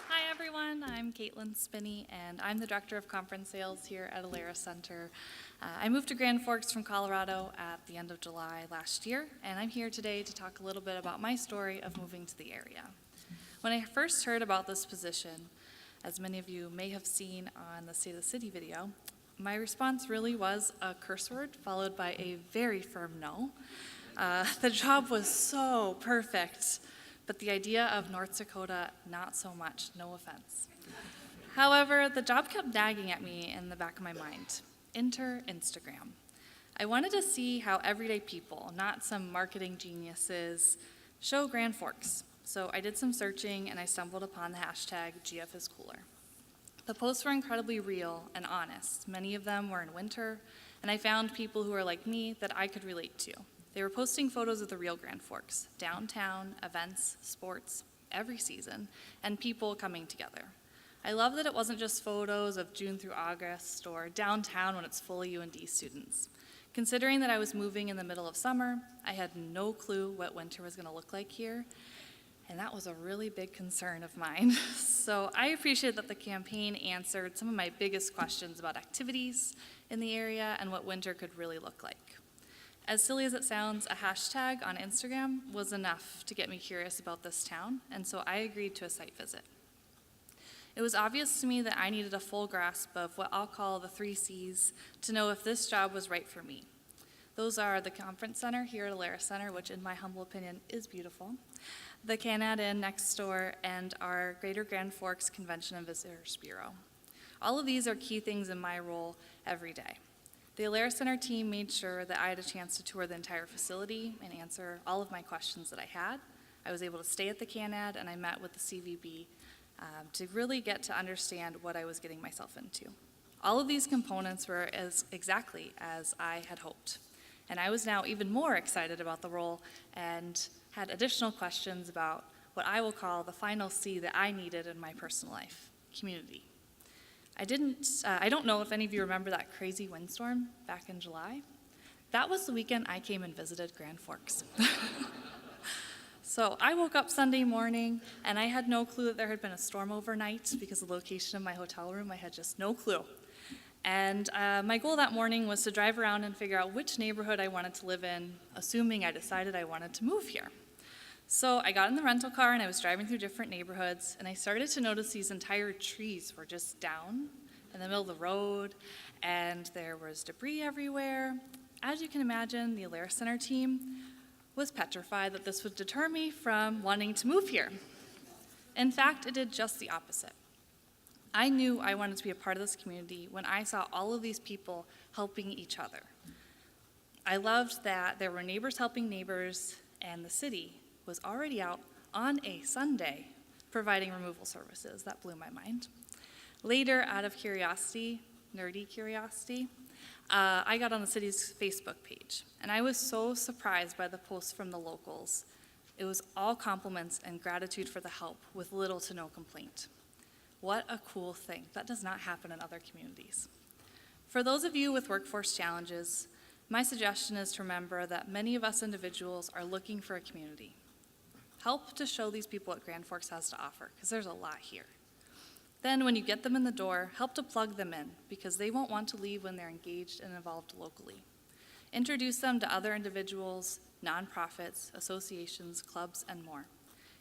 Hi everyone, I'm Kaitlyn Spinney and I'm the Director of Conference Sales here at Alara Center. I moved to Grand Forks from Colorado at the end of July last year, and I'm here today to talk a little bit about my story of moving to the area. When I first heard about this position, as many of you may have seen on the State of the City video, my response really was a curse word followed by a very firm no. The job was so perfect, but the idea of North Dakota, not so much, no offense. However, the job kept nagging at me in the back of my mind. Enter Instagram. I wanted to see how everyday people, not some marketing geniuses, show Grand Forks. So I did some searching and I stumbled upon the hashtag GFIsCooler. The posts were incredibly real and honest. Many of them were in winter, and I found people who are like me that I could relate to. They were posting photos of the real Grand Forks, downtown, events, sports, every season, and people coming together. I love that it wasn't just photos of June through August or downtown when it's full of UND students. Considering that I was moving in the middle of summer, I had no clue what winter was going to look like here, and that was a really big concern of mine. So I appreciate that the campaign answered some of my biggest questions about activities in the area and what winter could really look like. As silly as it sounds, a hashtag on Instagram was enough to get me curious about this town, and so I agreed to a site visit. It was obvious to me that I needed a full grasp of what I'll call the 3 C's to know if this job was right for me. Those are the conference center here at Alara Center, which in my humble opinion is beautiful, the Canad Inn next door, and our Greater Grand Forks Convention and Visitors Bureau. All of these are key things in my role every day. The Alara Center team made sure that I had a chance to tour the entire facility and answer all of my questions that I had. I was able to stay at the Canad, and I met with the CVB to really get to understand what I was getting myself into. All of these components were exactly as I had hoped. And I was now even more excited about the role and had additional questions about what I will call the final C that I needed in my personal life: community. I don't know if any of you remember that crazy windstorm back in July. That was the weekend I came and visited Grand Forks. So I woke up Sunday morning and I had no clue that there had been a storm overnight because of the location of my hotel room. I had just no clue. And my goal that morning was to drive around and figure out which neighborhood I wanted to live in, assuming I decided I wanted to move here. So I got in the rental car and I was driving through different neighborhoods, and I started to notice these entire trees were just down in the middle of the road, and there was debris everywhere. As you can imagine, the Alara Center team was petrified that this would deter me from wanting to move here. In fact, it did just the opposite. I knew I wanted to be a part of this community when I saw all of these people helping each other. I loved that there were neighbors helping neighbors, and the city was already out on a Sunday providing removal services. That blew my mind. Later, out of curiosity, nerdy curiosity, I got on the city's Facebook page, and I was so surprised by the posts from the locals. It was all compliments and gratitude for the help with little to no complaint. What a cool thing. That does not happen in other communities. For those of you with workforce challenges, my suggestion is to remember that many of us individuals are looking for a community. Help to show these people what Grand Forks has to offer, because there's a lot here. Then when you get them in the door, help to plug them in, because they won't want to leave when they're engaged and involved locally. Introduce them to other individuals, nonprofits, associations, clubs, and more.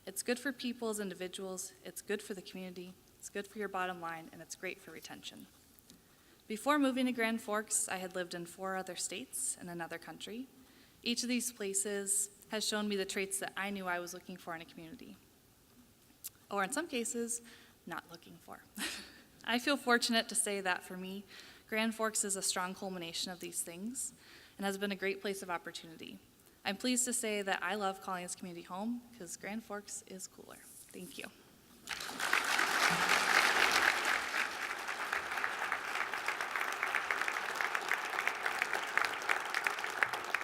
It's good for people as individuals, it's good for the community, it's good for your bottom line, and it's great for retention. Before moving to Grand Forks, I had lived in 4 other states and another country. Each of these places has shown me the traits that I knew I was looking for in a community, or in some cases, not looking for. I feel fortunate to say that for me, Grand Forks is a strong culmination of these things and has been a great place of opportunity. I'm pleased to say that I love calling this community home because Grand Forks is cooler. Thank you.